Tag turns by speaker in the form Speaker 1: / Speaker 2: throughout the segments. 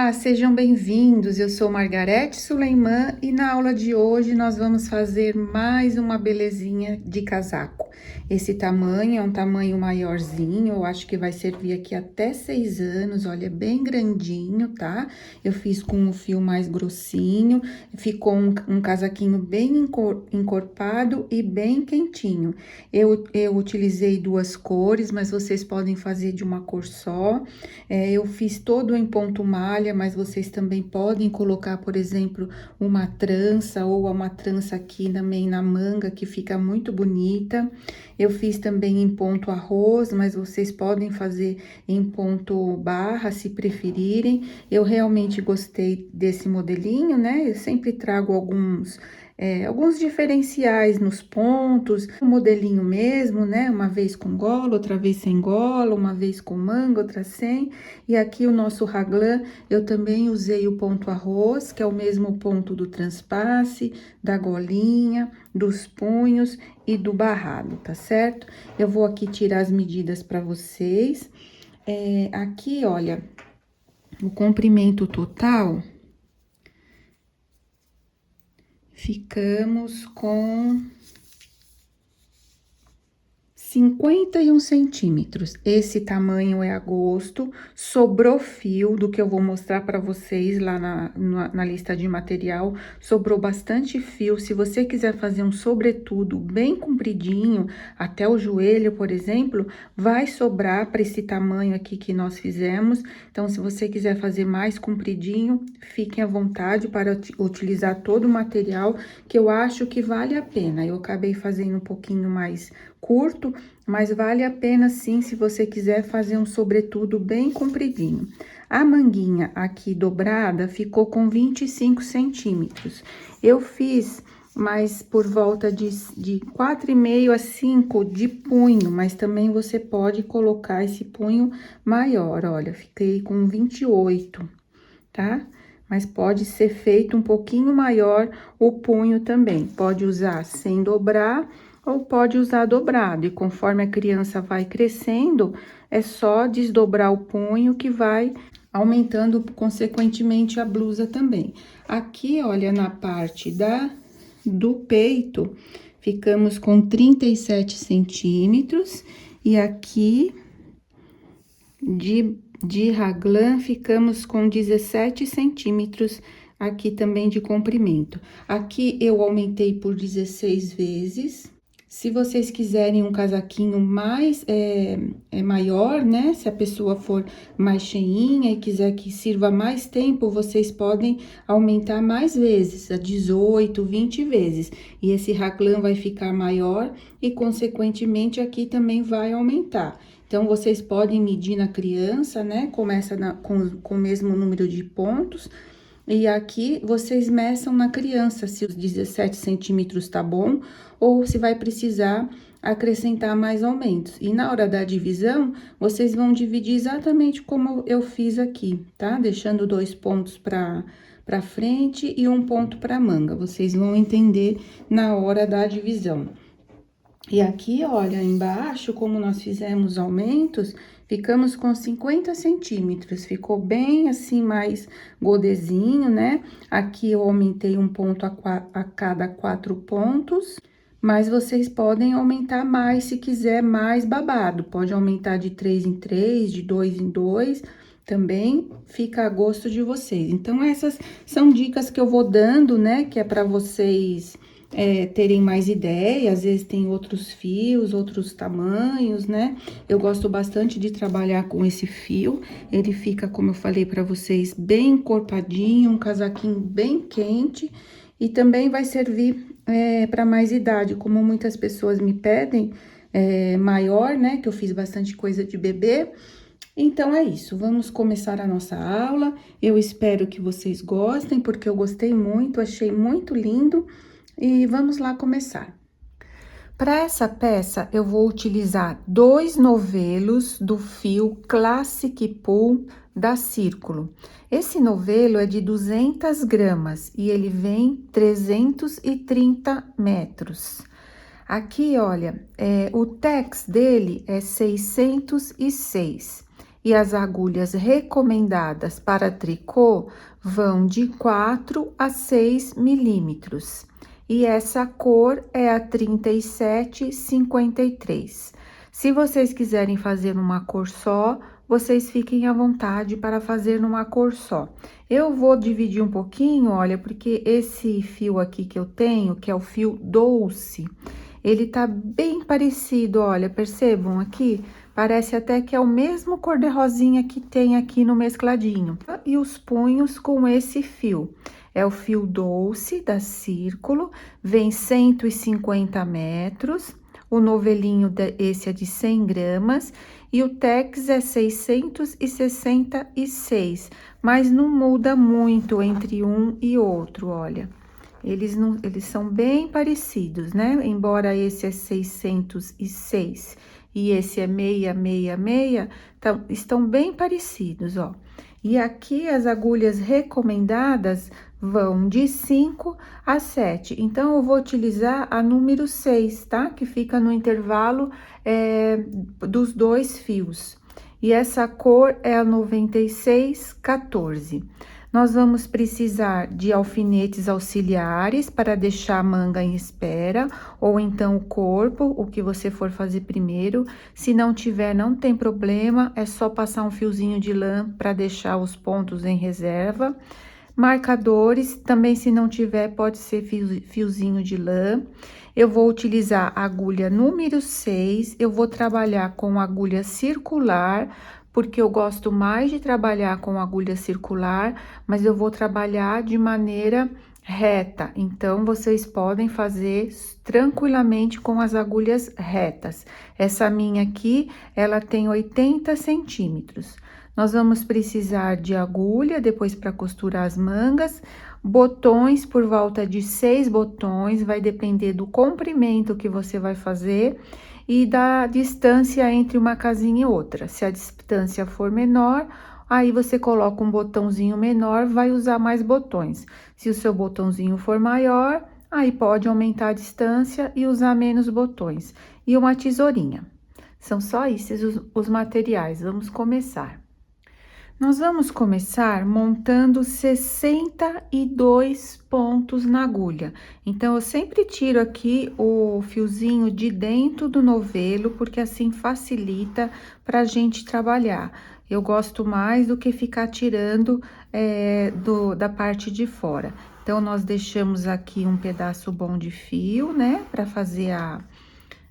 Speaker 1: Olá, sejam bem-vindos. Eu sou Margarete Suleiman e na aula de hoje nós vamos fazer mais uma belezinha de casaco. Esse tamanho é um tamanho maiorzinho, eu acho que vai servir aqui até 6 anos, olha, bem grandinho, tá? Eu fiz com um fio mais grossinho, ficou um casaquinho bem encorpado e bem quentinho. Eu utilizei 2 cores, mas vocês podem fazer de uma cor só. Eu fiz todo em ponto malha, mas vocês também podem colocar, por exemplo, uma trança ou uma trança aqui também na manga, que fica muito bonita. Eu fiz também em ponto arroz, mas vocês podem fazer em ponto barra, se preferirem. Eu realmente gostei desse modelinho, né? Eu sempre trago alguns diferenciais nos pontos, o modelinho mesmo, né? Uma vez com gola, outra vez sem gola, uma vez com manga, outra sem. E aqui o nosso raglan, eu também usei o ponto arroz, que é o mesmo ponto do transpasse, da golinha, dos punhos e do barrado, tá certo? Eu vou aqui tirar as medidas para vocês. Aqui, olha, o comprimento total, ficamos com 51 centímetros. Esse tamanho é a gosto. Sobrou fio do que eu vou mostrar para vocês lá na lista de material. Sobrou bastante fio. Se você quiser fazer um sobretudo bem compridinho, até o joelho, por exemplo, vai sobrar para esse tamanho aqui que nós fizemos. Então, se você quiser fazer mais compridinho, fiquem à vontade para utilizar todo o material, que eu acho que vale a pena. Eu acabei fazendo um pouquinho mais curto, mas vale a pena sim, se você quiser fazer um sobretudo bem compridinho. A manguinha aqui dobrada ficou com 25 centímetros. Eu fiz mais por volta de 4,5 a 5 de punho, mas também você pode colocar esse punho maior, olha, fiquei com 28, tá? Mas pode ser feito um pouquinho maior o punho também, pode usar sem dobrar, ou pode usar dobrado, e conforme a criança vai crescendo, é só desdobrar o punho que vai aumentando consequentemente a blusa também. Aqui, olha, na parte do peito, ficamos com 37 centímetros, e aqui de raglan ficamos com 17 centímetros aqui também de comprimento. Aqui eu aumentei por 16 vezes. Se vocês quiserem um casaquinho mais maior, né? Se a pessoa for mais cheinha e quiser que sirva mais tempo, vocês podem aumentar mais vezes, a 18, 20 vezes. E esse raglan vai ficar maior e, consequentemente, aqui também vai aumentar. Então, vocês podem medir na criança, né? Começa com o mesmo número de pontos. E aqui, vocês meçam na criança, se os 17 centímetros tá bom, ou se vai precisar acrescentar mais aumentos. E na hora da divisão, vocês vão dividir exatamente como eu fiz aqui, tá? Deixando 2 pontos pra frente e 1 ponto pra manga. Vocês vão entender na hora da divisão. E aqui, olha, embaixo, como nós fizemos aumentos, ficamos com 50 centímetros. Ficou bem assim, mais godezinho, né? Aqui eu aumentei 1 ponto a cada 4 pontos. Mas vocês podem aumentar mais se quiser mais babado. Pode aumentar de 3 em 3, de 2 em 2, também fica a gosto de vocês. Então, essas são dicas que eu vou dando, né? Que é para vocês terem mais ideia. Às vezes tem outros fios, outros tamanhos, né? Eu gosto bastante de trabalhar com esse fio. Ele fica, como eu falei para vocês, bem encorpadinho, um casaquinho bem quente. E também vai servir para mais idade, como muitas pessoas me pedem, maior, né? Que eu fiz bastante coisa de bebê. Então, é isso. Vamos começar a nossa aula. Eu espero que vocês gostem, porque eu gostei muito, achei muito lindo. E vamos lá começar. Para essa peça, eu vou utilizar 2 novelos do fio Classic Pull da Círculo. Esse novelo é de 200 gramas e ele vem 330 metros. Aqui, olha, o tex dele é 606. E as agulhas recomendadas para tricô vão de 4 a 6 milímetros. E essa cor é a 37,53. Se vocês quiserem fazer numa cor só, vocês fiquem à vontade para fazer numa cor só. Eu vou dividir um pouquinho, olha, porque esse fio aqui que eu tenho, que é o fio doce, ele tá bem parecido, olha, percebam aqui? Parece até que é o mesmo cor de rosinha que tem aqui no mescladinho. E os punhos com esse fio. É o fio doce da Círculo, vem 150 metros. O novelinho, esse é de 100 gramas. E o Tex é 666, mas não muda muito entre um e outro, olha. Eles são bem parecidos, né? Embora esse é 606 e esse é 666, então, estão bem parecidos, ó. E aqui as agulhas recomendadas vão de 5 a 7. Então, eu vou utilizar a número 6, tá? Que fica no intervalo dos dois fios. E essa cor é a 9614. Nós vamos precisar de alfinetes auxiliares para deixar a manga em espera, ou então o corpo, o que você for fazer primeiro. Se não tiver, não tem problema, é só passar um fiozinho de lã para deixar os pontos em reserva. Marcadores, também se não tiver, pode ser fiozinho de lã. Eu vou utilizar a agulha número 6, eu vou trabalhar com agulha circular, porque eu gosto mais de trabalhar com agulha circular, mas eu vou trabalhar de maneira reta. Então, vocês podem fazer tranquilamente com as agulhas retas. Essa minha aqui, ela tem 80 centímetros. Nós vamos precisar de agulha, depois para costurar as mangas, botões por volta de 6 botões, vai depender do comprimento que você vai fazer e da distância entre uma casinha e outra. Se a distância for menor, aí você coloca um botãozinho menor, vai usar mais botões. Se o seu botãozinho for maior, aí pode aumentar a distância e usar menos botões. E uma tesourinha. São só esses os materiais. Vamos começar. Nós vamos começar montando 62 pontos na agulha. Então, eu sempre tiro aqui o fiozinho de dentro do novelo, porque assim facilita para a gente trabalhar. Eu gosto mais do que ficar tirando da parte de fora. Então, nós deixamos aqui um pedaço bom de fio, né? Para fazer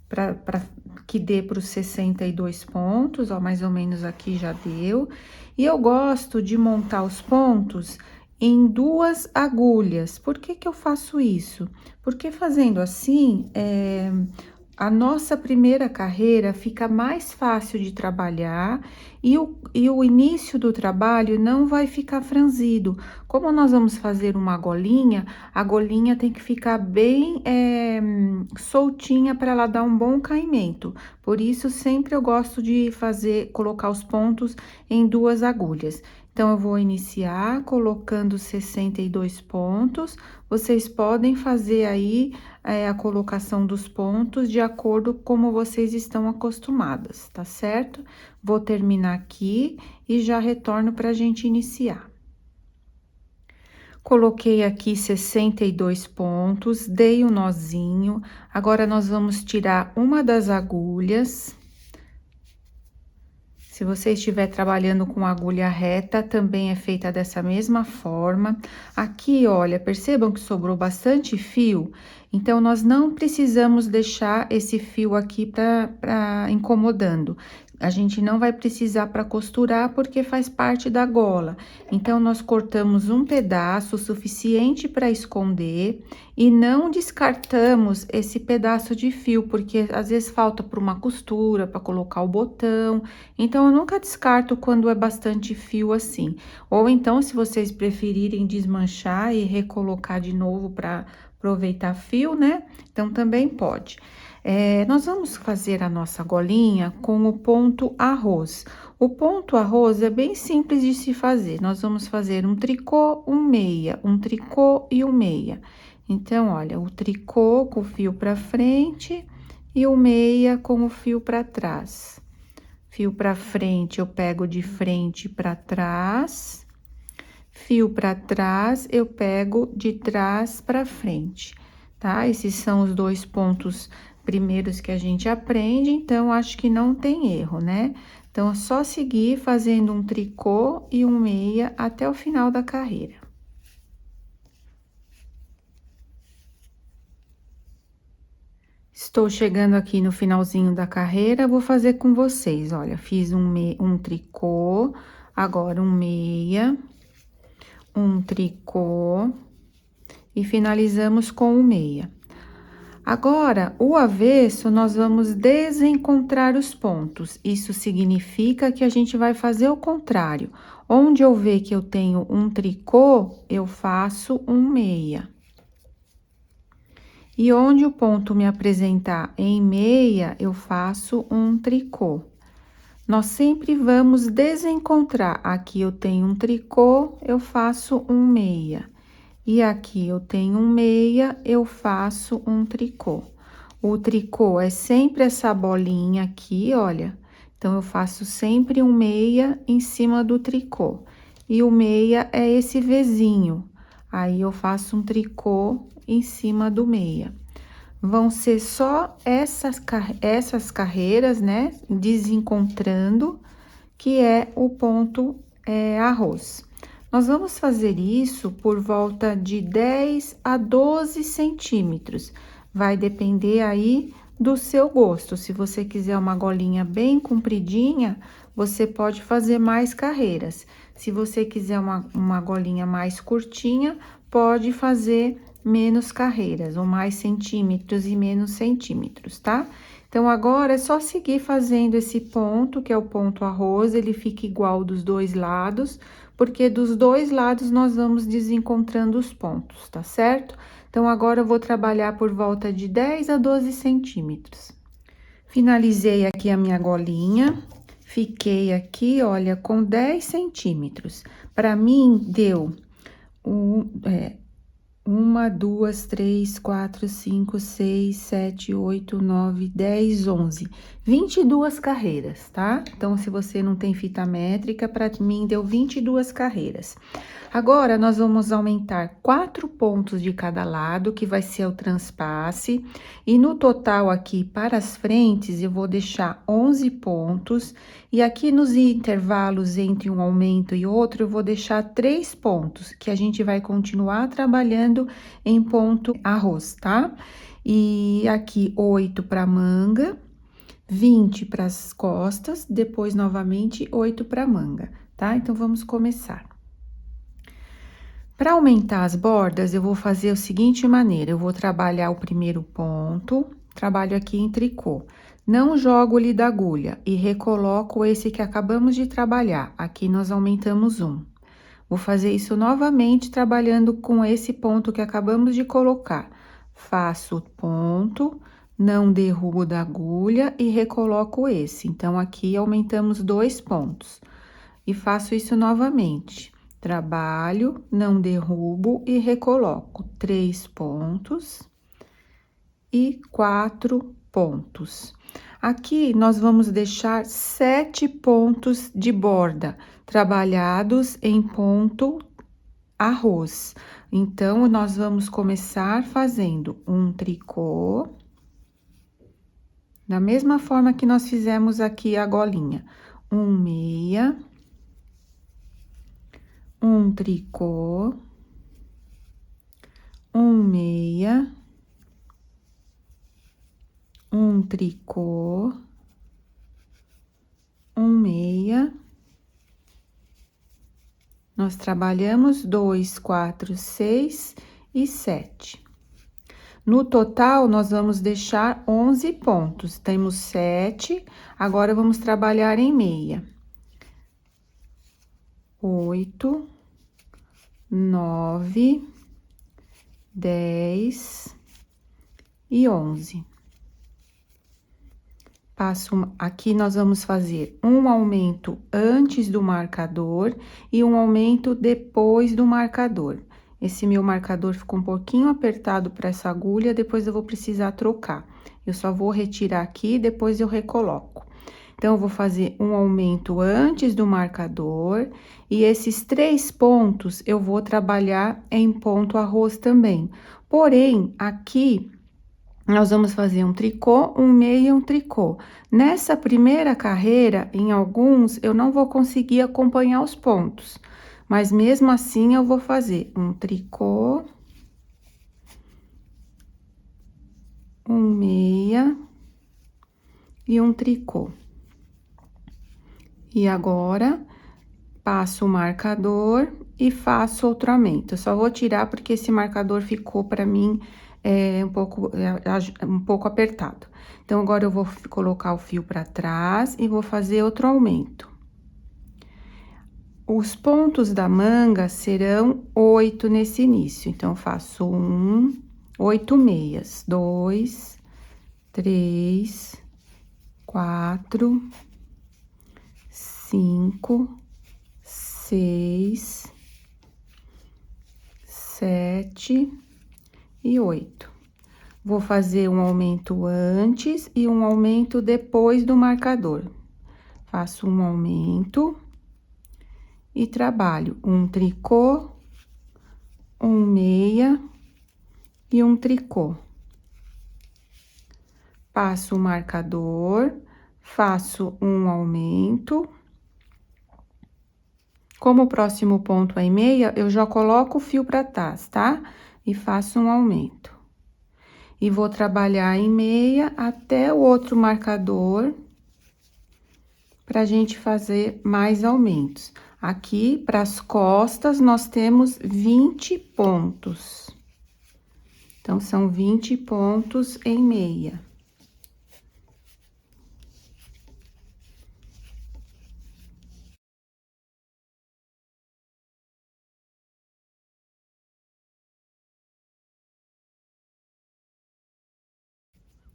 Speaker 1: para que dê para os 62 pontos, ó, mais ou menos aqui já deu. E eu gosto de montar os pontos em 2 agulhas. Por que que eu faço isso? Porque fazendo assim, a nossa primeira carreira fica mais fácil de trabalhar e o início do trabalho não vai ficar franzido. Como nós vamos fazer uma golinha, a golinha tem que ficar bem soltinha para ela dar um bom caimento. Por isso, sempre eu gosto de colocar os pontos em 2 agulhas. Então, eu vou iniciar colocando 62 pontos. Vocês podem fazer aí a colocação dos pontos de acordo com como vocês estão acostumadas, tá certo? Vou terminar aqui e já retorno para a gente iniciar. Coloquei aqui 62 pontos, dei um nozinho. Agora, nós vamos tirar uma das agulhas. Se você estiver trabalhando com agulha reta, também é feita dessa mesma forma. Aqui, olha, percebam que sobrou bastante fio, então, nós não precisamos deixar esse fio aqui para incomodando. A gente não vai precisar para costurar, porque faz parte da gola. Então, nós cortamos um pedaço suficiente para esconder e não descartamos esse pedaço de fio, porque às vezes falta para uma costura, para colocar o botão. Então, eu nunca descarto quando é bastante fio assim. Ou então, se vocês preferirem desmanchar e recolocar de novo para aproveitar fio, né? Então, também pode. Nós vamos fazer a nossa golinha com o ponto arroz. O ponto arroz é bem simples de se fazer. Nós vamos fazer um tricô, um meia, um tricô e um meia. Então, olha, o tricô com o fio pra frente e o meia com o fio pra trás. Fio pra frente, eu pego de frente pra trás. Fio pra trás, eu pego de trás pra frente, tá? Esses são os dois pontos primeiros que a gente aprende, então, acho que não tem erro, né? Então, é só seguir fazendo um tricô e um meia até o final da carreira. Estou chegando aqui no finalzinho da carreira, vou fazer com vocês, olha, fiz um tricô, agora um meia, um tricô, e finalizamos com o meia. Agora, o avesso, nós vamos desencontrar os pontos. Isso significa que a gente vai fazer o contrário. Onde eu ver que eu tenho um tricô, eu faço um meia. E onde o ponto me apresentar em meia, eu faço um tricô. Nós sempre vamos desencontrar. Aqui eu tenho um tricô, eu faço um meia. E aqui eu tenho um meia, eu faço um tricô. O tricô é sempre essa bolinha aqui, olha. Então, eu faço sempre um meia em cima do tricô. E o meia é esse Vzinho. Aí, eu faço um tricô em cima do meia. Vão ser só essas carreiras, né? Desencontrando, que é o ponto arroz. Nós vamos fazer isso por volta de 10 a 12 centímetros. Vai depender aí do seu gosto. Se você quiser uma golinha bem compridinha, você pode fazer mais carreiras. Se você quiser uma golinha mais curtinha, pode fazer menos carreiras, ou mais centímetros e menos centímetros, tá? Então, agora é só seguir fazendo esse ponto, que é o ponto arroz, ele fica igual dos dois lados, porque dos dois lados nós vamos desencontrando os pontos, tá certo? Então, agora eu vou trabalhar por volta de 10 a 12 centímetros. Finalizei aqui a minha golinha, fiquei aqui, olha, com 10 centímetros. Para mim, deu uma, duas, três, quatro, cinco, seis, sete, oito, nove, 10, 11. 22 carreiras, tá? Então, se você não tem fita métrica, para mim deu 22 carreiras. Agora, nós vamos aumentar 4 pontos de cada lado, que vai ser o transpasse. E no total aqui, para as frentes, eu vou deixar 11 pontos. E aqui nos intervalos entre um aumento e outro, eu vou deixar 3 pontos, que a gente vai continuar trabalhando em ponto arroz, tá? E aqui 8 para manga, 20 para as costas, depois novamente 8 para manga, tá? Então, vamos começar. Para aumentar as bordas, eu vou fazer a seguinte maneira, eu vou trabalhar o primeiro ponto, trabalho aqui em tricô. Não jogo ali da agulha e recoloco esse que acabamos de trabalhar. Aqui nós aumentamos um. Vou fazer isso novamente, trabalhando com esse ponto que acabamos de colocar. Faço o ponto, não derrubo da agulha e recoloco esse. Então, aqui aumentamos 2 pontos. E faço isso novamente. Trabalho, não derrubo e recoloco 3 pontos e 4 pontos. Aqui, nós vamos deixar 7 pontos de borda, trabalhados em ponto arroz. Então, nós vamos começar fazendo um tricô, da mesma forma que nós fizemos aqui a golinha. Um meia, um tricô, um meia, um tricô, um meia. Nós trabalhamos 2, 4, 6 e 7. No total, nós vamos deixar 11 pontos. Temos 7, agora vamos trabalhar em meia. 8, 9, 10 e 11. Aqui nós vamos fazer um aumento antes do marcador e um aumento depois do marcador. Esse meu marcador ficou um pouquinho apertado para essa agulha, depois eu vou precisar trocar. Eu só vou retirar aqui, depois eu recoloco. Então, eu vou fazer um aumento antes do marcador, e esses 3 pontos eu vou trabalhar em ponto arroz também. Porém, aqui, nós vamos fazer um tricô, um meia e um tricô. Nessa primeira carreira, em alguns, eu não vou conseguir acompanhar os pontos, mas mesmo assim, eu vou fazer um tricô, um meia e um tricô. E agora, passo o marcador e faço outro aumento. Eu só vou tirar porque esse marcador ficou para mim um pouco apertado. Então, agora eu vou colocar o fio para trás e vou fazer outro aumento. Os pontos da manga serão 8 nesse início. Então, eu faço 8 meias, 2, 3, 4, 5, 6, 7 e 8. Vou fazer um aumento antes e um aumento depois do marcador. Faço um aumento e trabalho um tricô, um meia e um tricô. Passo o marcador, faço um aumento. Como o próximo ponto é em meia, eu já coloco o fio para trás, tá? E faço um aumento. E vou trabalhar em meia até o outro marcador, pra gente fazer mais aumentos. Aqui, para as costas, nós temos 20 pontos. Então, são 20 pontos em meia.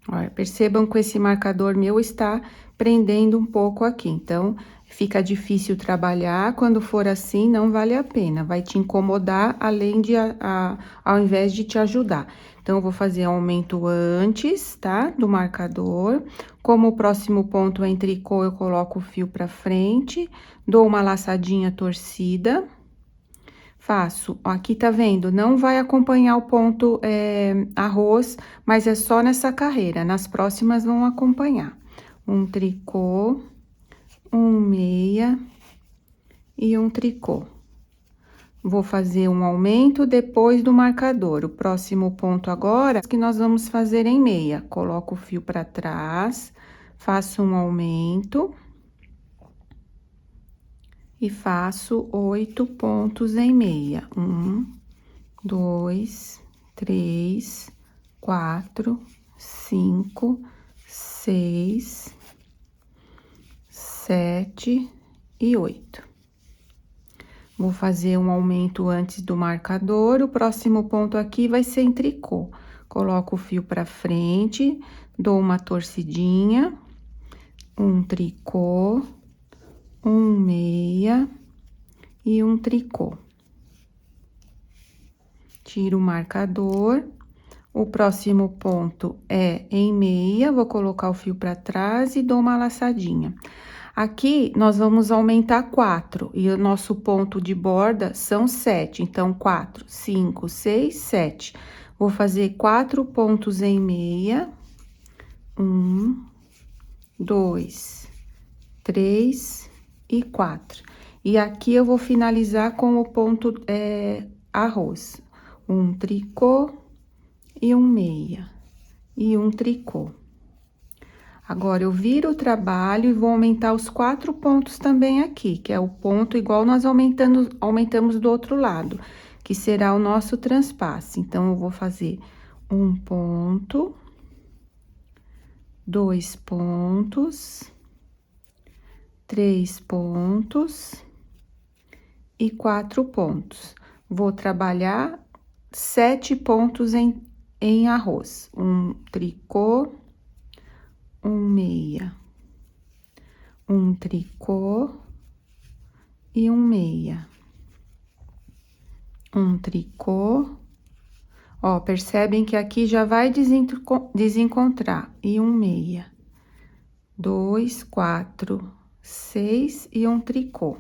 Speaker 1: Olha, percebam que esse marcador meu está prendendo um pouco aqui, então, fica difícil trabalhar, quando for assim, não vale a pena, vai te incomodar, além de, ao invés de te ajudar. Então, eu vou fazer aumento antes, tá, do marcador. Como o próximo ponto é em tricô, eu coloco o fio pra frente, dou uma laçadinha torcida. Faço, aqui tá vendo? Não vai acompanhar o ponto arroz, mas é só nessa carreira, nas próximas vão acompanhar. Um tricô, um meia e um tricô. Vou fazer um aumento depois do marcador. O próximo ponto agora, que nós vamos fazer em meia. Coloco o fio pra trás, faço um aumento e faço 8 pontos em meia. 1, 2, 3, 4, 5, 6, 7 e 8. Vou fazer um aumento antes do marcador, o próximo ponto aqui vai ser em tricô. Coloco o fio pra frente, dou uma torcidinha, um tricô, um meia e um tricô. Tiro o marcador. O próximo ponto é em meia, vou colocar o fio para trás e dou uma laçadinha. Aqui, nós vamos aumentar 4, e o nosso ponto de borda são 7. Então, 4, 5, 6, 7. Vou fazer 4 pontos em meia. 1, 2, 3 e 4. E aqui, eu vou finalizar com o ponto arroz. Um tricô e um meia, e um tricô. Agora, eu viro o trabalho e vou aumentar os 4 pontos também aqui, que é o ponto igual nós aumentamos do outro lado, que será o nosso transpasse. Então, eu vou fazer um ponto, 2 pontos, 3 pontos e 4 pontos. Vou trabalhar 7 pontos em arroz. Um tricô, um meia, um tricô e um meia, um tricô. Ó, percebem que aqui já vai desencontrar, e um meia, 2, 4, 6 e um tricô.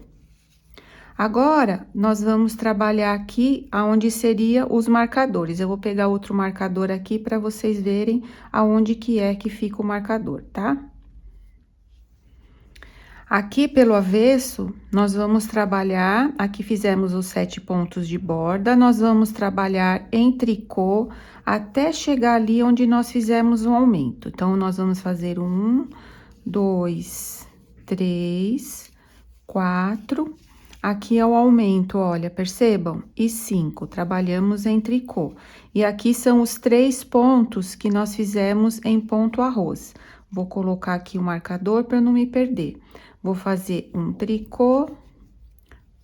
Speaker 1: Agora, nós vamos trabalhar aqui aonde seria os marcadores. Eu vou pegar outro marcador aqui para vocês verem aonde que é que fica o marcador, tá? Aqui pelo avesso, nós vamos trabalhar, aqui fizemos os 7 pontos de borda, nós vamos trabalhar em tricô até chegar ali onde nós fizemos um aumento. Então, nós vamos fazer 1, 2, 3, 4... Aqui é o aumento, olha, percebam? E 5, trabalhamos em tricô. E aqui são os 3 pontos que nós fizemos em ponto arroz. Vou colocar aqui o marcador para não me perder. Vou fazer um tricô,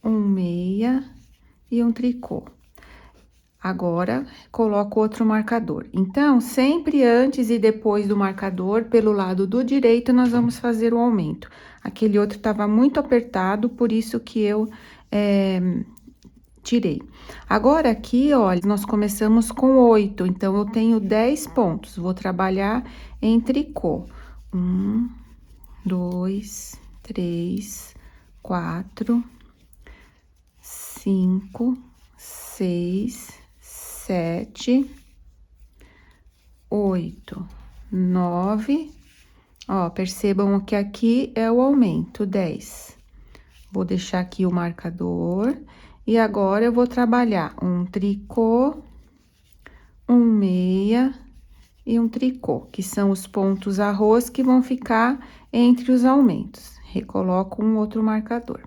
Speaker 1: um meia e um tricô. Agora, coloco outro marcador. Então, sempre antes e depois do marcador, pelo lado do direito, nós vamos fazer o aumento. Aquele outro tava muito apertado, por isso que eu tirei. Agora, aqui, olha, nós começamos com 8, então, eu tenho 10 pontos. Vou trabalhar em tricô. 1, 2, 3, 4, 5, 6, 7, 8, 9, ó, percebam que aqui é o aumento, 10. Vou deixar aqui o marcador, e agora eu vou trabalhar um tricô, um meia e um tricô, que são os pontos arroz que vão ficar entre os aumentos. Recoloco um outro marcador.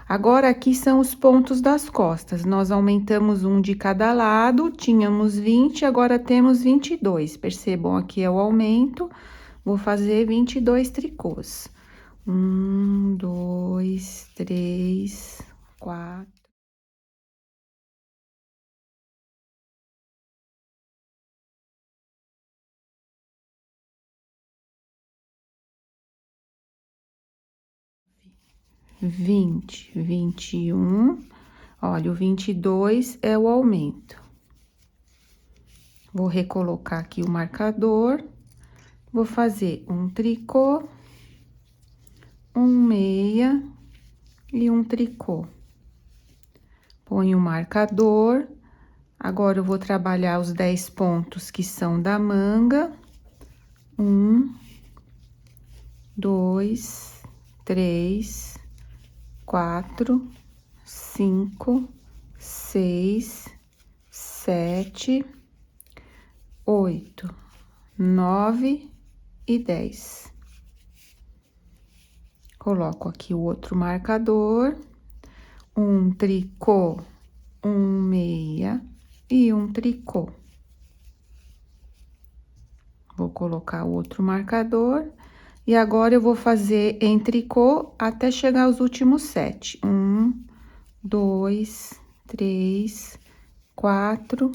Speaker 1: Agora, aqui são os pontos das costas. Nós aumentamos um de cada lado, tínhamos 20, agora temos 22. Percebam, aqui é o aumento, vou fazer 22 tricôs. 1, 2, 3, 4. Vinte, 21, olha, o 22 é o aumento. Vou recolocar aqui o marcador, vou fazer um tricô, um meia e um tricô. Ponho o marcador, agora eu vou trabalhar os 10 pontos que são da manga. 1, 2, 3, 4, 5, 6, 7, 8, 9 e 10. Coloco aqui o outro marcador, um tricô, um meia e um tricô. Vou colocar o outro marcador. E agora, eu vou fazer em tricô até chegar aos últimos 7. 1, 2, 3, 4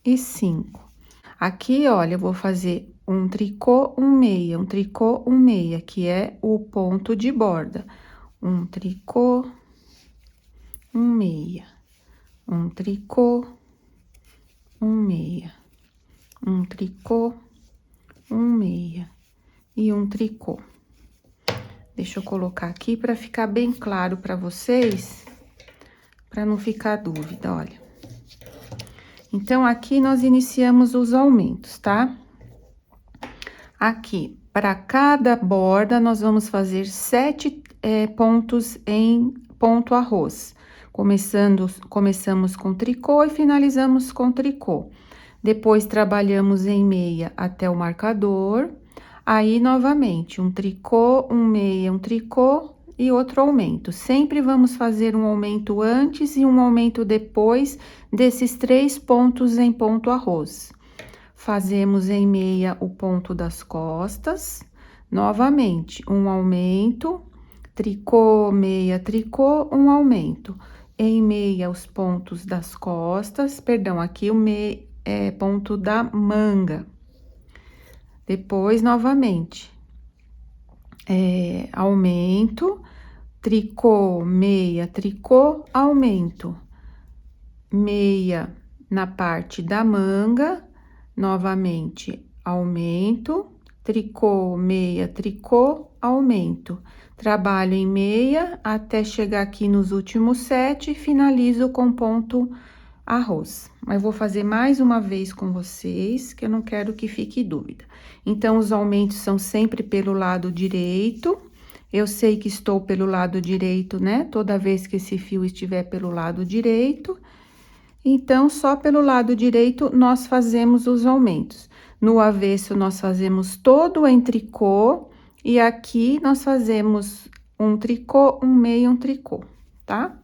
Speaker 1: e 5. Aqui, olha, eu vou fazer um tricô, um meia, um tricô, um meia, que é o ponto de borda. Um tricô, um meia, um tricô, um meia, um tricô, um meia e um tricô. Deixa eu colocar aqui para ficar bem claro para vocês, para não ficar dúvida, olha. Então, aqui nós iniciamos os aumentos, tá? Aqui, para cada borda, nós vamos fazer 7 pontos em ponto arroz. Começamos com tricô e finalizamos com tricô. Depois, trabalhamos em meia até o marcador. Aí, novamente, um tricô, um meia, um tricô e outro aumento. Sempre vamos fazer um aumento antes e um aumento depois desses 3 pontos em ponto arroz. Fazemos em meia o ponto das costas. Novamente, um aumento, tricô, meia, tricô, um aumento. Em meia, os pontos das costas, perdão, aqui o ponto da manga. Depois, novamente, aumento, tricô, meia, tricô, aumento. Meia na parte da manga, novamente, aumento, tricô, meia, tricô, aumento. Trabalho em meia até chegar aqui nos últimos 7 e finalizo com ponto arroz. Mas vou fazer mais uma vez com vocês, que eu não quero que fique dúvida. Então, os aumentos são sempre pelo lado direito. Eu sei que estou pelo lado direito, né? Toda vez que esse fio estiver pelo lado direito. Então, só pelo lado direito nós fazemos os aumentos. No avesso, nós fazemos todo em tricô. E aqui, nós fazemos um tricô, um meio, um tricô, tá?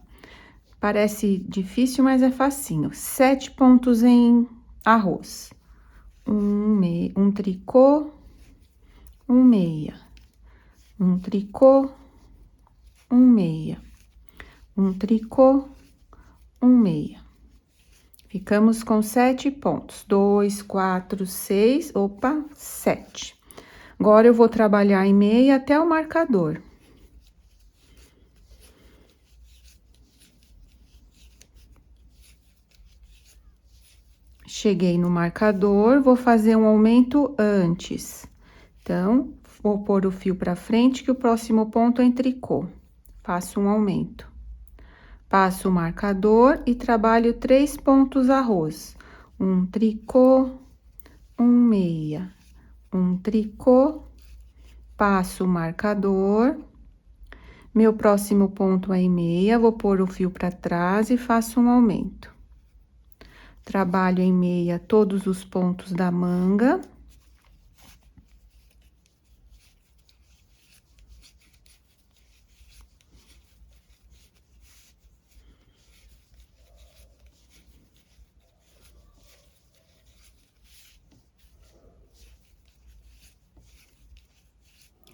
Speaker 1: Parece difícil, mas é facinho. 7 pontos em arroz. Um tricô, um meia. Um tricô, um meia. Um tricô, um meia. Ficamos com 7 pontos. 2, 4, 6, opa, 7. Agora, eu vou trabalhar em meia até o marcador. Cheguei no marcador, vou fazer um aumento antes. Então, vou pôr o fio pra frente, que o próximo ponto é em tricô. Faço um aumento. Passo o marcador e trabalho 3 pontos arroz. Um tricô, um meia, um tricô, passo o marcador. Meu próximo ponto é em meia, vou pôr o fio pra trás e faço um aumento. Trabalho em meia todos os pontos da manga.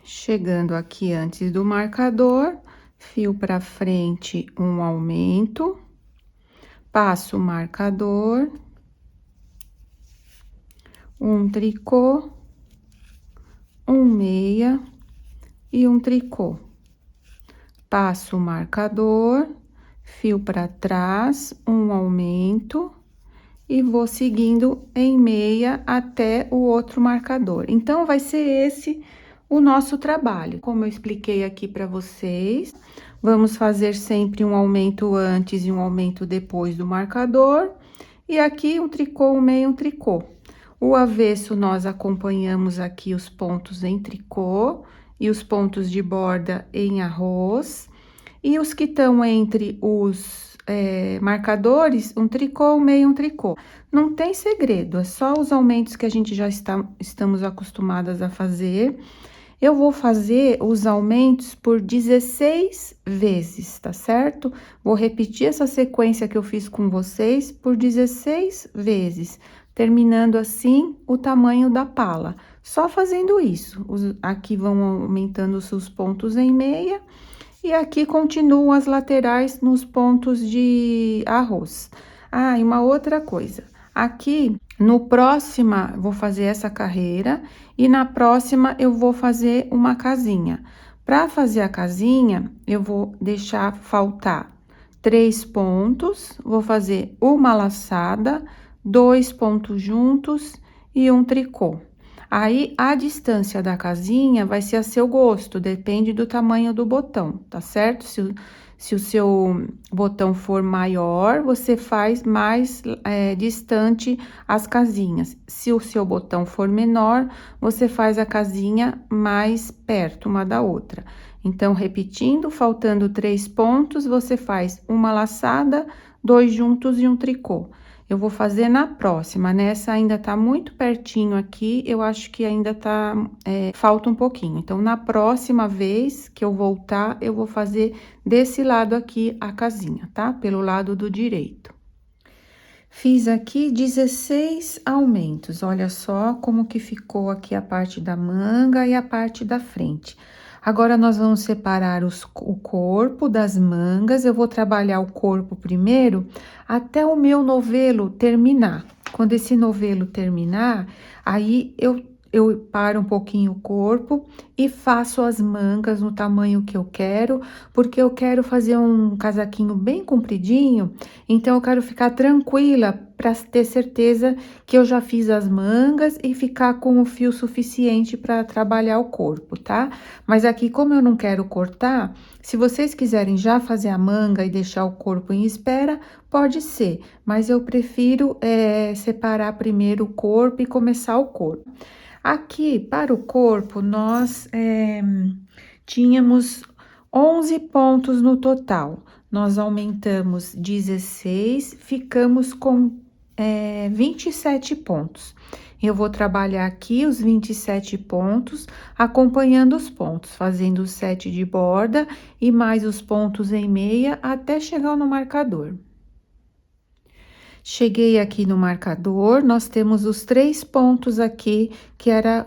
Speaker 1: Chegando aqui antes do marcador, fio pra frente, um aumento. Passo o marcador. Um tricô, um meia e um tricô. Passo o marcador, fio para trás, um aumento e vou seguindo em meia até o outro marcador. Então, vai ser esse o nosso trabalho. Como eu expliquei aqui para vocês, vamos fazer sempre um aumento antes e um aumento depois do marcador. E aqui, um tricô, um meio, um tricô. O avesso, nós acompanhamos aqui os pontos em tricô e os pontos de borda em arroz. E os que estão entre os marcadores, um tricô, um meio, um tricô. Não tem segredo, é só os aumentos que a gente já estamos acostumadas a fazer. Eu vou fazer os aumentos por 16 vezes, tá certo? Vou repetir essa sequência que eu fiz com vocês por 16 vezes, terminando assim o tamanho da pala. Só fazendo isso, aqui vão aumentando os seus pontos em meia, e aqui continuam as laterais nos pontos de arroz. Ah, e uma outra coisa, aqui no próxima, vou fazer essa carreira, e na próxima eu vou fazer uma casinha. Para fazer a casinha, eu vou deixar faltar 3 pontos, vou fazer uma laçada, 2 pontos juntos e um tricô. Aí, a distância da casinha vai ser a seu gosto, depende do tamanho do botão, tá certo? Se o seu botão for maior, você faz mais distante as casinhas. Se o seu botão for menor, você faz a casinha mais perto uma da outra. Então, repetindo, faltando 3 pontos, você faz uma laçada, 2 juntos e um tricô. Eu vou fazer na próxima, nessa ainda tá muito pertinho aqui, eu acho que ainda tá, falta um pouquinho. Então, na próxima vez que eu voltar, eu vou fazer desse lado aqui a casinha, tá? Pelo lado do direito. Fiz aqui 16 aumentos, olha só como que ficou aqui a parte da manga e a parte da frente. Agora, nós vamos separar o corpo das mangas. Eu vou trabalhar o corpo primeiro até o meu novelo terminar. Quando esse novelo terminar, aí eu paro um pouquinho o corpo e faço as mangas no tamanho que eu quero, porque eu quero fazer um casaquinho bem compridinho, então eu quero ficar tranquila para ter certeza que eu já fiz as mangas e ficar com o fio suficiente para trabalhar o corpo, tá? Mas aqui, como eu não quero cortar, se vocês quiserem já fazer a manga e deixar o corpo em espera, pode ser, mas eu prefiro separar primeiro o corpo e começar o corpo. Aqui, para o corpo, nós tínhamos 11 pontos no total. Nós aumentamos 16, ficamos com 27 pontos. Eu vou trabalhar aqui os 27 pontos, acompanhando os pontos, fazendo 7 de borda e mais os pontos em meia até chegar no marcador. Cheguei aqui no marcador, nós temos os 3 pontos aqui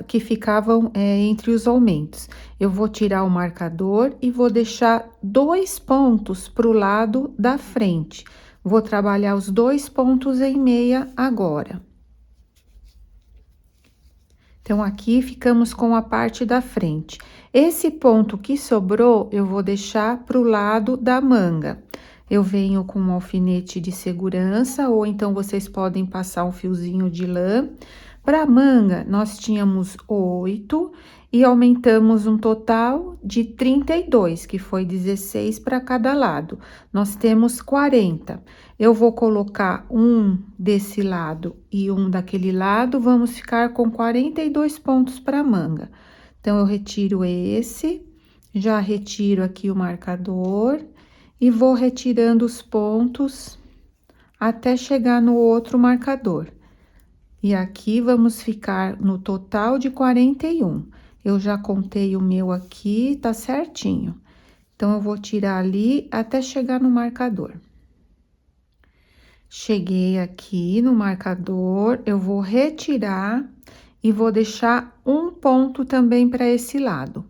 Speaker 1: que ficavam entre os aumentos. Eu vou tirar o marcador e vou deixar 2 pontos para o lado da frente. Vou trabalhar os 2 pontos em meia agora. Então, aqui ficamos com a parte da frente. Esse ponto que sobrou, eu vou deixar para o lado da manga. Eu venho com um alfinete de segurança, ou então vocês podem passar um fiozinho de lã. Para a manga, nós tínhamos 8 e aumentamos um total de 32, que foi 16 para cada lado. Nós temos 40. Eu vou colocar um desse lado e um daquele lado, vamos ficar com 42 pontos para a manga. Então, eu retiro esse, já retiro aqui o marcador e vou retirando os pontos até chegar no outro marcador. E aqui vamos ficar no total de 41. Eu já contei o meu aqui, tá certinho. Então, eu vou tirar ali até chegar no marcador. Cheguei aqui no marcador, eu vou retirar e vou deixar um ponto também para esse lado.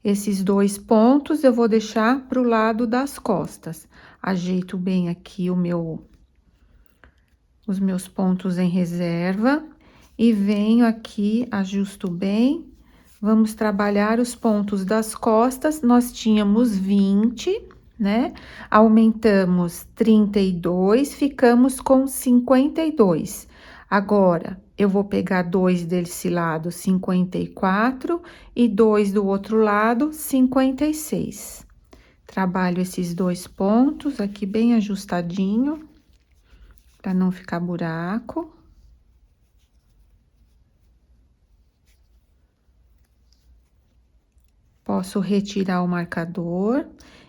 Speaker 1: Esses 2 pontos eu vou deixar para o lado das costas. Ajeito bem aqui os meus pontos em reserva e venho aqui, ajusto bem. Vamos trabalhar os pontos das costas, nós tínhamos 20, né? Aumentamos 32, ficamos com 52. Agora, eu vou pegar 2 desse lado, 54, e 2 do outro lado, 56. Trabalho esses 2 pontos aqui bem ajustadinho, para não ficar buraco. Posso retirar o marcador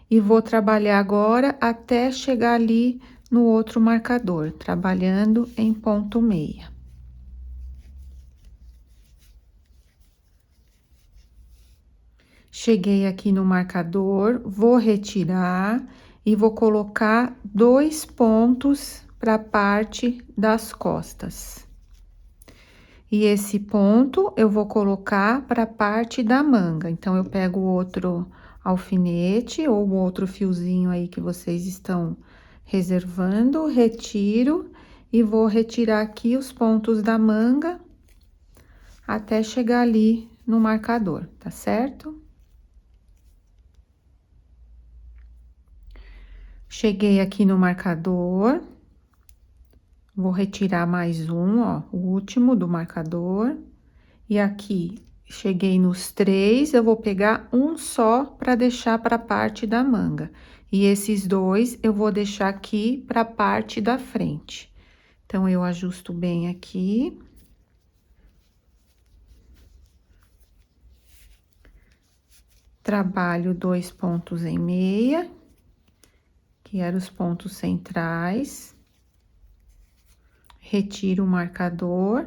Speaker 1: e vou trabalhar agora até chegar ali no outro marcador, trabalhando em ponto meia. Cheguei aqui no marcador, vou retirar e vou colocar 2 pontos para a parte das costas. E esse ponto eu vou colocar para a parte da manga. Então, eu pego o outro alfinete ou o outro fiozinho aí que vocês estão reservando, retiro e vou retirar aqui os pontos da manga até chegar ali no marcador, tá certo? Cheguei aqui no marcador. Vou retirar mais um, ó, o último do marcador. E aqui, cheguei nos 3, eu vou pegar um só para deixar para a parte da manga. E esses 2 eu vou deixar aqui para a parte da frente. Então, eu ajusto bem aqui. Trabalho 2 pontos em meia, que eram os pontos centrais. Retiro o marcador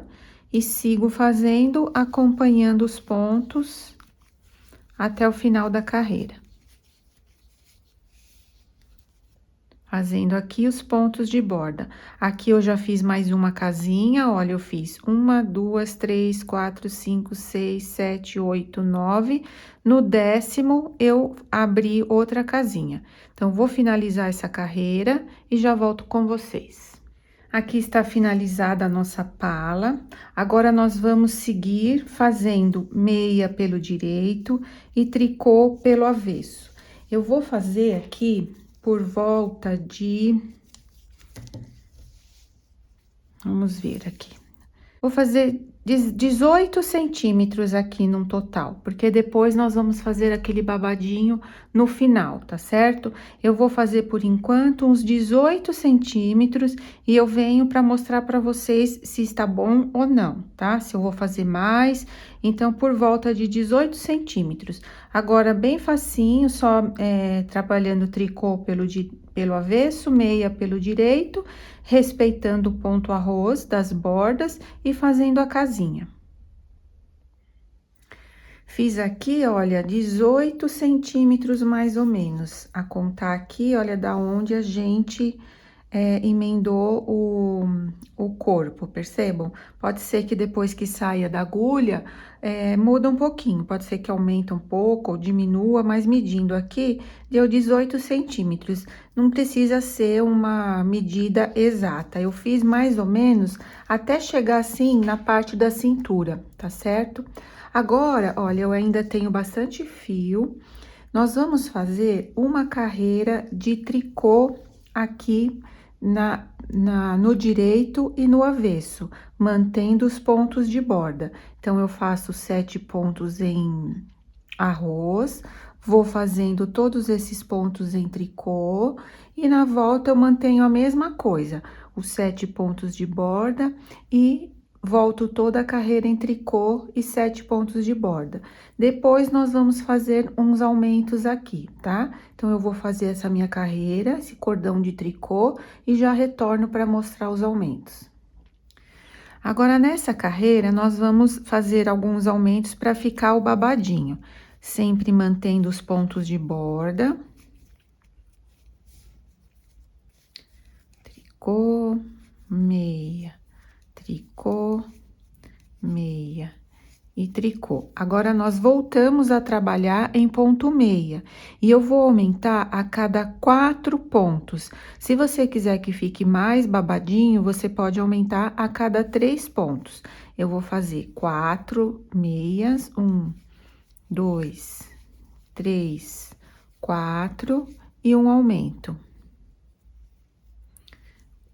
Speaker 1: e sigo fazendo, acompanhando os pontos até o final da carreira. Fazendo aqui os pontos de borda. Aqui eu já fiz mais uma casinha, olha, eu fiz 1, 2, 3, 4, 5, 6, 7, 8, 9. No 10º, eu abri outra casinha. Então, vou finalizar essa carreira e já volto com vocês. Aqui está finalizada a nossa pala. Agora, nós vamos seguir fazendo meia pelo direito e tricô pelo avesso. Eu vou fazer aqui por volta de... Vamos ver aqui. Vou fazer 18 centímetros aqui no total, porque depois nós vamos fazer aquele babadinho no final, tá certo? Eu vou fazer por enquanto uns 18 centímetros e eu venho para mostrar para vocês se está bom ou não, tá? Se eu vou fazer mais, então por volta de 18 centímetros. Agora, bem facinho, só trabalhando tricô pelo avesso, meia pelo direito, respeitando o ponto arroz das bordas e fazendo a casinha. Fiz aqui, olha, 18 centímetros mais ou menos, a contar aqui, olha, da onde a gente emendou o corpo, percebam? Pode ser que depois que saia da agulha, muda um pouquinho, pode ser que aumente um pouco ou diminua, mas medindo aqui, deu 18 centímetros. Não precisa ser uma medida exata, eu fiz mais ou menos até chegar assim na parte da cintura, tá certo? Agora, olha, eu ainda tenho bastante fio, nós vamos fazer uma carreira de tricô aqui no direito e no avesso, mantendo os pontos de borda. Então, eu faço 7 pontos em arroz, vou fazendo todos esses pontos em tricô, e na volta eu mantenho a mesma coisa, os 7 pontos de borda e volto toda a carreira em tricô e 7 pontos de borda. Depois, nós vamos fazer uns aumentos aqui, tá? Então, eu vou fazer essa minha carreira, esse cordão de tricô, e já retorno para mostrar os aumentos. Agora, nessa carreira, nós vamos fazer alguns aumentos para ficar o babadinho, sempre mantendo os pontos de borda. Tricô, meia, tricô, meia e tricô. Agora, nós voltamos a trabalhar em ponto meia, e eu vou aumentar a cada 4 pontos. Se você quiser que fique mais babadinho, você pode aumentar a cada 3 pontos. Eu vou fazer 4 meias, 1, 2, 3, 4 e um aumento.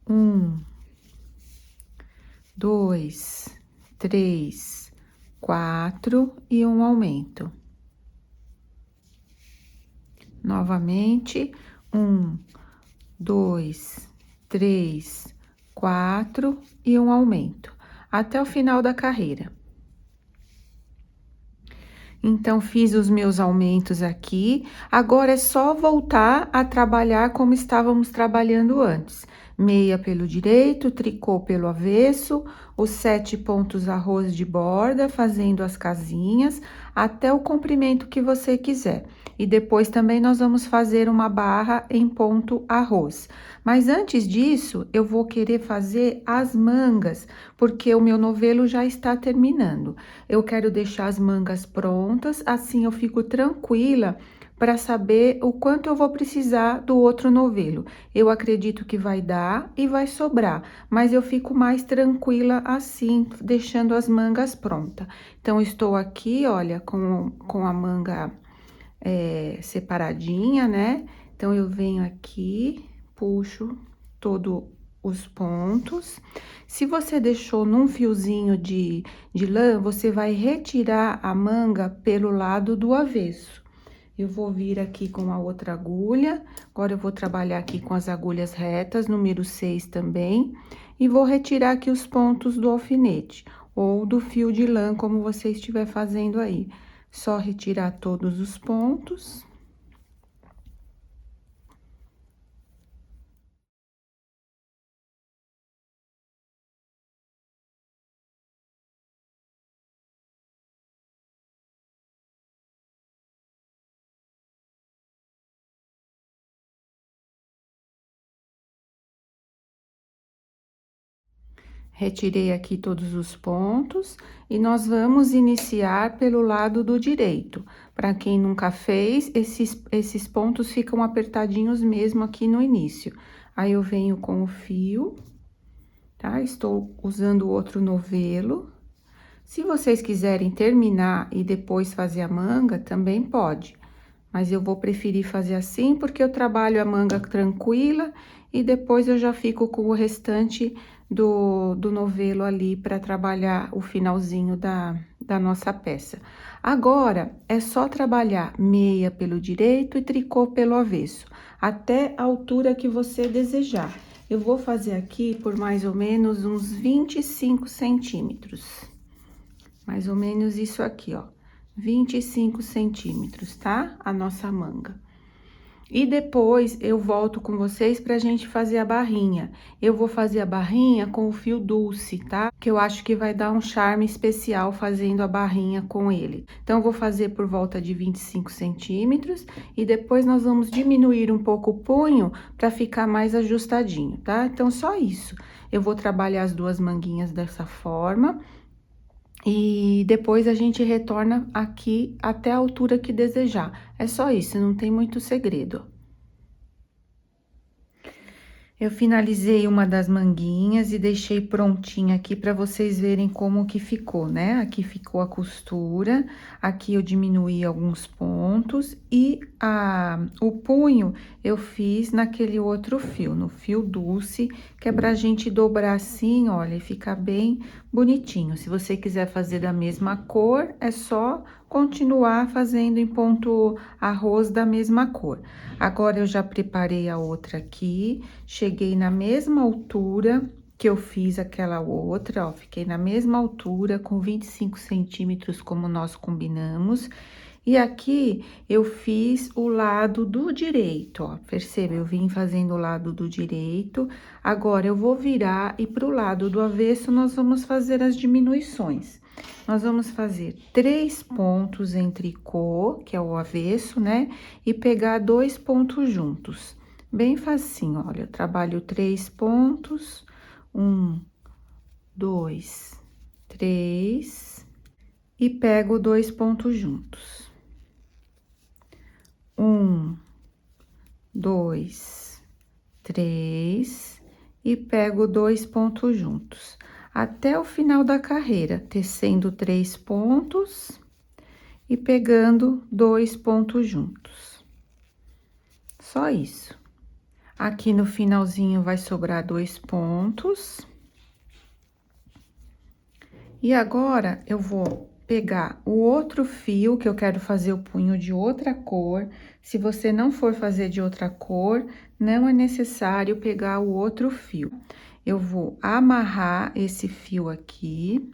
Speaker 1: 1, 2, 3, 4 e um aumento. Novamente, 1, 2, 3, 4 e um aumento, até o final da carreira. Então, fiz os meus aumentos aqui, agora é só voltar a trabalhar como estávamos trabalhando antes. Meia pelo direito, tricô pelo avesso, os 7 pontos arroz de borda, fazendo as casinhas, até o comprimento que você quiser. E depois também nós vamos fazer uma barra em ponto arroz. Mas antes disso, eu vou querer fazer as mangas, porque o meu novelo já está terminando. Eu quero deixar as mangas prontas, assim eu fico tranquila para saber o quanto eu vou precisar do outro novelo. Eu acredito que vai dar e vai sobrar, mas eu fico mais tranquila assim, deixando as mangas prontas. Então, estou aqui, olha, com a manga separadinha, né? Então, eu venho aqui, puxo todo os pontos. Se você deixou num fiozinho de lã, você vai retirar a manga pelo lado do avesso. Eu vou vir aqui com a outra agulha, agora eu vou trabalhar aqui com as agulhas retas, número 6 também, e vou retirar aqui os pontos do alfinete, ou do fio de lã, como você estiver fazendo aí. Só retirar todos os pontos. Retirei aqui todos os pontos e nós vamos iniciar pelo lado do direito. Para quem nunca fez, esses pontos ficam apertadinhos mesmo aqui no início. Aí, eu venho com o fio tá? Estou usando outro novelo. Se vocês quiserem terminar e depois fazer a manga, também pode. Mas eu vou preferir fazer assim, porque eu trabalho a manga tranquila e depois eu já fico com o restante do novelo ali para trabalhar o finalzinho da nossa peça. Agora, é só trabalhar meia pelo direito e tricô pelo avesso, até a altura que você desejar. Eu vou fazer aqui por mais ou menos uns 25 centímetros. Mais ou menos isso aqui, ó. 25 centímetros, tá? A nossa manga. E depois eu volto com vocês pra gente fazer a barrinha. Eu vou fazer a barrinha com o fio Dulce, tá? Que eu acho que vai dar um charme especial fazendo a barrinha com ele. Então, eu vou fazer por volta de 25 centímetros e depois nós vamos diminuir um pouco o punho pra ficar mais ajustadinho, tá? Então, só isso. Eu vou trabalhar as duas manguinhas dessa forma. E depois a gente retorna aqui até a altura que desejar. É só isso, não tem muito segredo. Eu finalizei uma das manguinhas e deixei prontinha aqui para vocês verem como que ficou, né? Aqui ficou a costura, aqui eu diminuí alguns pontos e o punho eu fiz naquele outro fio, no fio Dulce, que é pra gente dobrar assim, olha, e ficar bem bonitinho. Se você quiser fazer da mesma cor, é só continuar fazendo em ponto arroz da mesma cor. Agora, eu já preparei a outra aqui, cheguei na mesma altura que eu fiz aquela outra, ó, fiquei na mesma altura, com 25 centímetros, como nós combinamos. E aqui, eu fiz o lado do direito, ó, perceba, eu vim fazendo o lado do direito. Agora, eu vou virar e pro lado do avesso, nós vamos fazer as diminuições. Nós vamos fazer 3 pontos em tricô, que é o avesso, né? E pegar 2 pontos juntos. Bem facinho, olha, eu trabalho 3 pontos, 1, 2, 3, e pego 2 pontos juntos. 1, 2, 3, e pego 2 pontos juntos. Até o final da carreira, tecendo 3 pontos e pegando 2 pontos juntos. Só isso. Aqui no finalzinho vai sobrar 2 pontos. E agora, eu vou pegar o outro fio, que eu quero fazer o punho de outra cor. Se você não for fazer de outra cor, não é necessário pegar o outro fio. Eu vou amarrar esse fio aqui.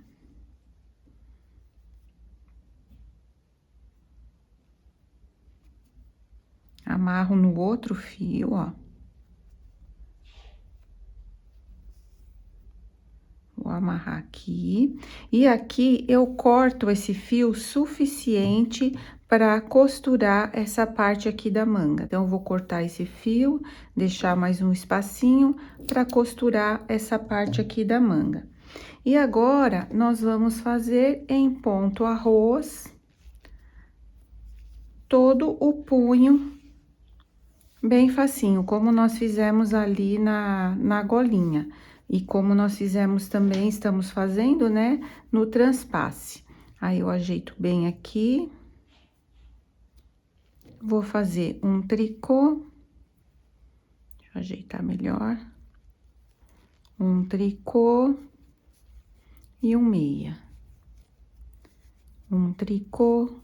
Speaker 1: Amarro no outro fio, ó. Vou amarrar aqui. E aqui, eu corto esse fio suficiente para costurar essa parte aqui da manga. Então, eu vou cortar esse fio, deixar mais um espacinho para costurar essa parte aqui da manga. E agora, nós vamos fazer em ponto arroz todo o punho bem facinho, como nós fizemos ali na golinha. E como nós fizemos também, estamos fazendo, né, no transpasse. Aí, eu ajeito bem aqui. Vou fazer um tricô. Deixa eu ajeitar melhor. Um tricô e um meia. Um tricô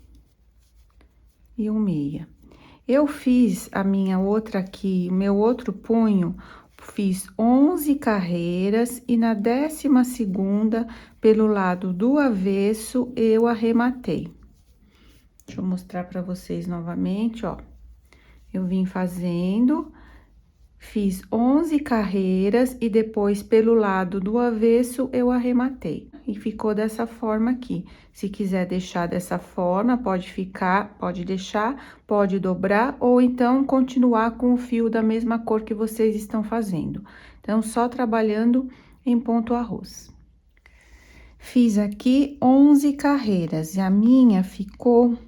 Speaker 1: e um meia. Eu fiz a minha outra aqui, meu outro punho, fiz 11 carreiras e na 12ª, pelo lado do avesso, eu arrematei. Deixa eu mostrar pra vocês novamente, ó. Eu vim fazendo, fiz 11 carreiras e depois, pelo lado do avesso, eu arrematei. E ficou dessa forma aqui. Se quiser deixar dessa forma, pode ficar, pode deixar, pode dobrar, ou então continuar com o fio da mesma cor que vocês estão fazendo. Então, só trabalhando em ponto arroz. Fiz aqui 11 carreiras e a minha ficou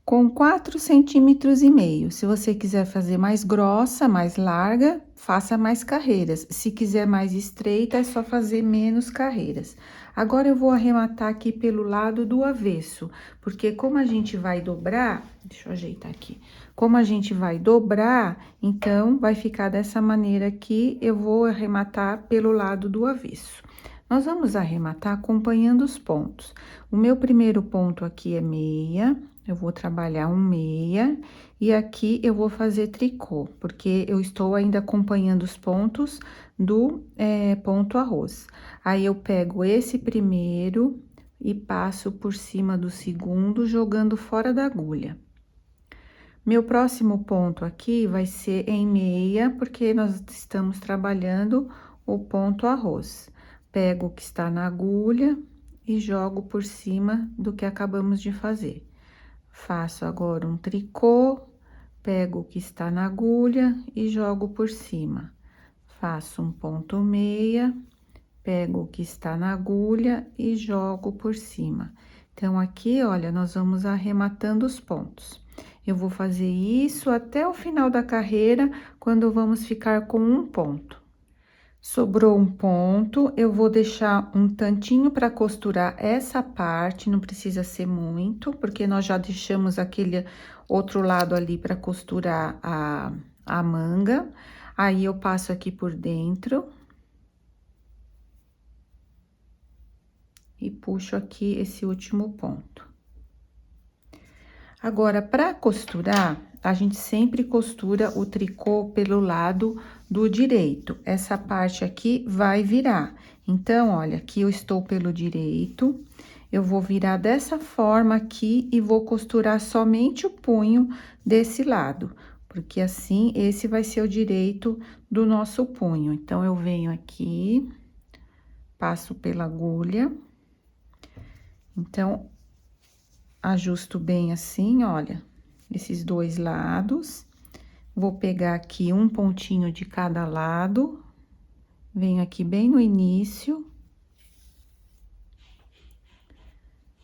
Speaker 1: com 4,5 cm. Se você quiser fazer mais grossa, mais larga, faça mais carreiras. Se quiser mais estreita, é só fazer menos carreiras. Agora, eu vou arrematar aqui pelo lado do avesso, porque como a gente vai dobrar, deixa eu ajeitar aqui. Como a gente vai dobrar, então, vai ficar dessa maneira aqui, eu vou arrematar pelo lado do avesso. Nós vamos arrematar acompanhando os pontos. O meu primeiro ponto aqui é meia, eu vou trabalhar um meia, e aqui eu vou fazer tricô, porque eu estou ainda acompanhando os pontos do ponto arroz. Aí, eu pego esse primeiro e passo por cima do segundo, jogando fora da agulha. Meu próximo ponto aqui vai ser em meia, porque nós estamos trabalhando o ponto arroz. Pego o que está na agulha e jogo por cima do que acabamos de fazer. Faço agora um tricô, pego o que está na agulha e jogo por cima. Faço um ponto meia, pego o que está na agulha e jogo por cima. Então, aqui, olha, nós vamos arrematando os pontos. Eu vou fazer isso até o final da carreira, quando vamos ficar com um ponto. Sobrou um ponto, eu vou deixar um tantinho para costurar essa parte, não precisa ser muito, porque nós já deixamos aquele outro lado ali para costurar a manga. Aí, eu passo aqui por dentro. E puxo aqui esse último ponto. Agora, para costurar, a gente sempre costura o tricô pelo lado do direito. Essa parte aqui vai virar. Então, olha, aqui eu estou pelo direito, eu vou virar dessa forma aqui e vou costurar somente o punho desse lado, porque assim, esse vai ser o direito do nosso punho. Então, eu venho aqui, passo pela agulha. Então, ajusto bem assim, olha, esses dois lados. Vou pegar aqui um pontinho de cada lado. Venho aqui bem no início.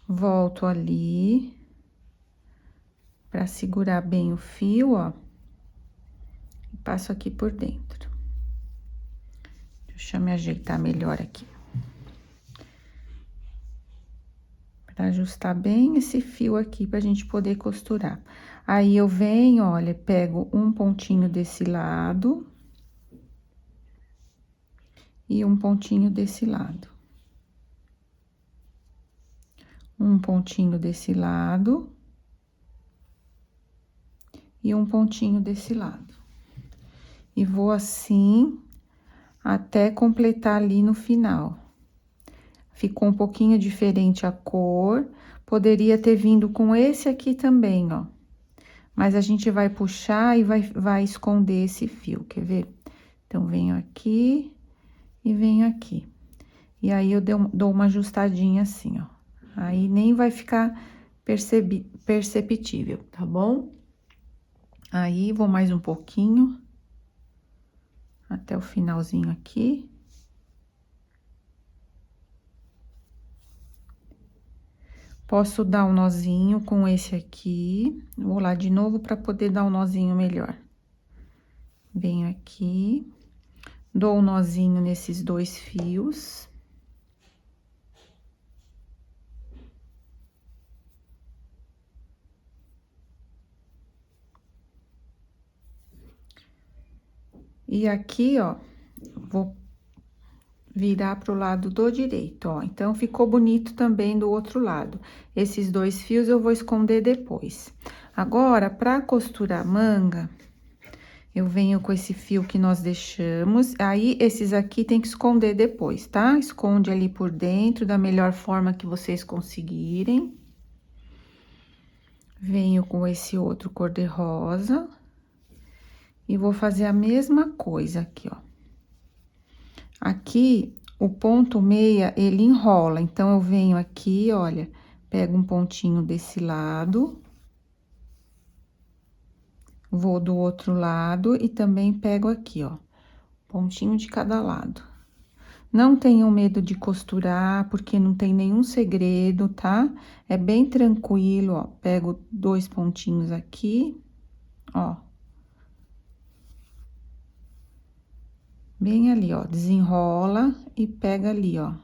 Speaker 1: Volto ali. Pra segurar bem o fio, ó. E passo aqui por dentro. Deixa eu me ajeitar melhor aqui. Pra ajustar bem esse fio aqui, pra gente poder costurar. Aí, eu venho, olha, pego um pontinho desse lado. E um pontinho desse lado. Um pontinho desse lado. E um pontinho desse lado. E vou assim, até completar ali no final. Ficou um pouquinho diferente a cor, poderia ter vindo com esse aqui também, ó. Mas a gente vai puxar e vai esconder esse fio, quer ver? Então, venho aqui e venho aqui. E aí, eu dou uma ajustadinha assim, ó. Aí, nem vai ficar perceptível, tá bom? Aí, vou mais um pouquinho, até o finalzinho aqui. Posso dar um nozinho com esse aqui. Vou lá de novo para poder dar um nozinho melhor. Venho aqui, dou um nozinho nesses dois fios. E aqui, ó, vou virar pro lado do direito, ó. Então, ficou bonito também do outro lado. Esses dois fios eu vou esconder depois. Agora, para costurar a manga, eu venho com esse fio que nós deixamos. Aí, esses aqui tem que esconder depois, tá? Esconde ali por dentro, da melhor forma que vocês conseguirem. Venho com esse outro cor-de-rosa. E vou fazer a mesma coisa aqui, ó. Aqui, o ponto meia, ele enrola. Então, eu venho aqui, olha, pego um pontinho desse lado. Vou do outro lado e também pego aqui, ó, pontinho de cada lado. Não tenham medo de costurar, porque não tem nenhum segredo, tá? É bem tranquilo, ó. Pego 2 pontinhos aqui, ó. Bem ali, ó. Desenrola e pega ali, ó.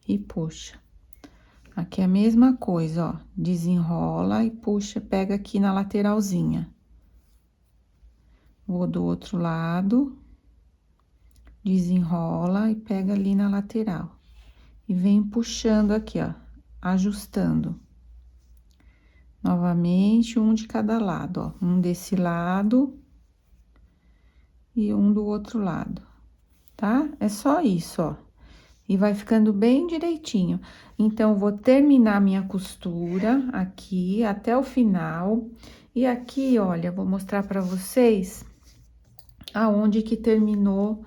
Speaker 1: E puxa. Aqui é a mesma coisa, ó. Desenrola e puxa, pega aqui na lateralzinha. Vou do outro lado. Desenrola e pega ali na lateral. E vem puxando aqui, ó. Ajustando. Novamente, um de cada lado, ó. Um desse lado e um do outro lado, tá? É só isso, ó. E vai ficando bem direitinho. Então, vou terminar minha costura aqui até o final. E aqui, olha, vou mostrar pra vocês aonde que terminou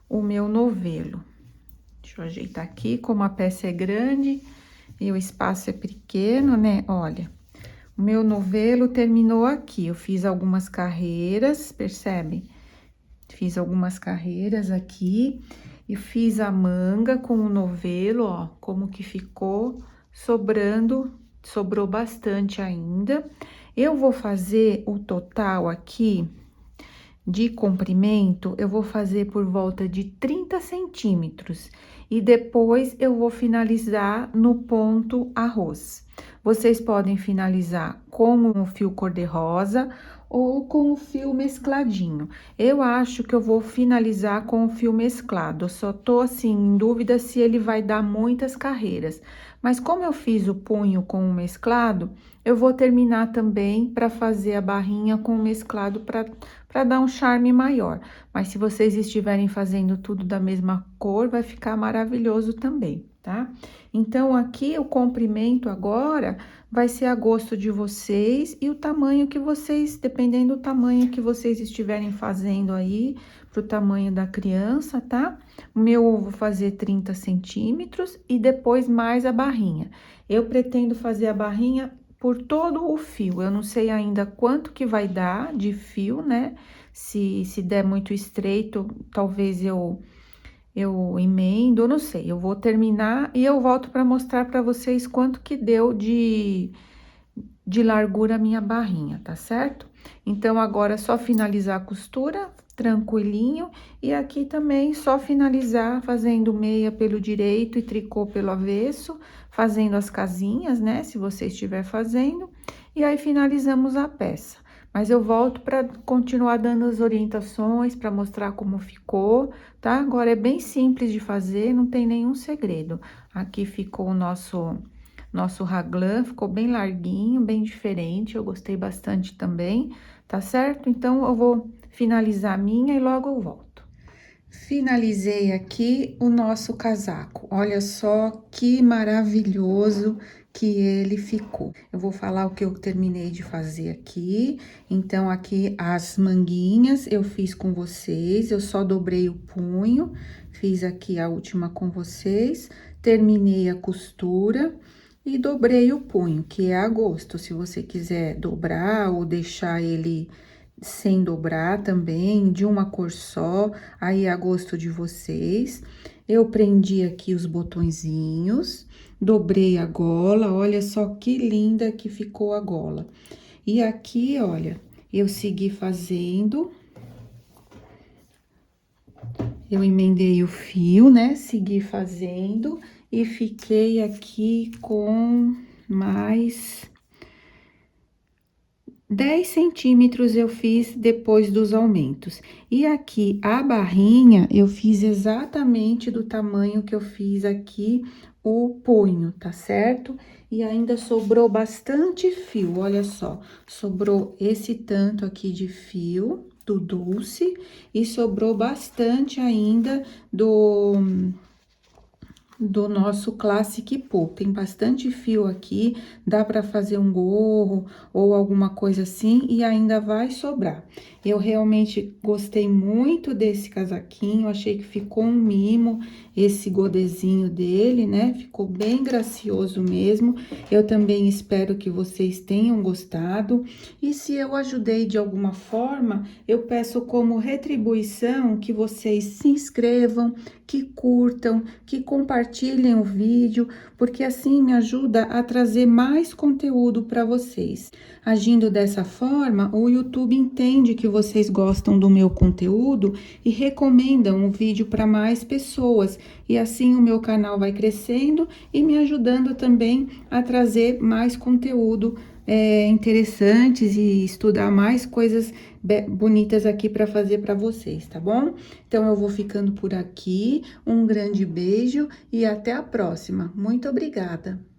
Speaker 1: o meu novelo. Deixa eu ajeitar aqui, como a peça é grande e o espaço é pequeno, né? Olha. O meu novelo terminou aqui, eu fiz algumas carreiras, percebe? Fiz algumas carreiras aqui e fiz a manga com o novelo, ó, como que ficou, sobrou bastante ainda. Eu vou fazer o total aqui de comprimento, eu vou fazer por volta de 30 centímetros. E depois eu vou finalizar no ponto arroz. Vocês podem finalizar com o fio cor-de-rosa ou com o fio mescladinho. Eu acho que eu vou finalizar com o fio mesclado. Eu só tô assim em dúvida se ele vai dar muitas carreiras. Mas como eu fiz o punho com o mesclado, eu vou terminar também para fazer a barrinha com o mesclado para dar um charme maior. Mas se vocês estiverem fazendo tudo da mesma cor, vai ficar maravilhoso também, tá? Então, aqui o comprimento agora vai ser a gosto de vocês e o tamanho que vocês, dependendo do tamanho que vocês estiverem fazendo aí, pro tamanho da criança, tá? O meu eu vou fazer 30 centímetros e depois mais a barrinha. Eu pretendo fazer a barrinha por todo o fio. Eu não sei ainda quanto que vai dar de fio, né? Se der muito estreito, talvez eu emendo, eu não sei. Eu vou terminar e eu volto para mostrar para vocês quanto que deu de largura a minha barrinha, tá certo? Então, agora é só finalizar a costura, tranquilinho. E aqui também só finalizar fazendo meia pelo direito e tricô pelo avesso, fazendo as casinhas, né? Se você estiver fazendo. E aí, finalizamos a peça. Mas eu volto para continuar dando as orientações, para mostrar como ficou, tá? Agora, é bem simples de fazer, não tem nenhum segredo. Aqui ficou o nosso raglan, ficou bem larguinho, bem diferente, eu gostei bastante também, tá certo? Então, eu vou finalizar a minha e logo eu volto. Finalizei aqui o nosso casaco, olha só que maravilhoso que ele ficou. Eu vou falar o que eu terminei de fazer aqui. Então, aqui as manguinhas eu fiz com vocês, eu só dobrei o punho, fiz aqui a última com vocês, terminei a costura e dobrei o punho, que é a gosto. Se você quiser dobrar ou deixar ele sem dobrar também, de uma cor só, aí é a gosto de vocês. Eu prendi aqui os botõezinhos, dobrei a gola, olha só que linda que ficou a gola. E aqui, olha, eu segui fazendo. Eu emendei o fio, né? Segui fazendo e fiquei aqui com mais 10 centímetros eu fiz depois dos aumentos. E aqui a barrinha eu fiz exatamente do tamanho que eu fiz aqui o punho, tá certo? E ainda sobrou bastante fio, olha só. Sobrou esse tanto aqui de fio do Dulce e sobrou bastante ainda do nosso Classic Poo. Tem bastante fio aqui, dá para fazer um gorro ou alguma coisa assim e ainda vai sobrar. Eu realmente gostei muito desse casaquinho, achei que ficou um mimo, esse godezinho dele, né? Ficou bem gracioso mesmo. Eu também espero que vocês tenham gostado. E se eu ajudei de alguma forma, eu peço como retribuição que vocês se inscrevam, que curtam, que compartilhem o vídeo, porque assim me ajuda a trazer mais conteúdo para vocês. Agindo dessa forma, o YouTube entende que vocês gostam do meu conteúdo e recomendam o vídeo para mais pessoas. E assim o meu canal vai crescendo e me ajudando também a trazer mais conteúdo interessantes e estudar mais coisas bonitas aqui para fazer para vocês, tá bom? Então, eu vou ficando por aqui. Um grande beijo e até a próxima. Muito obrigada!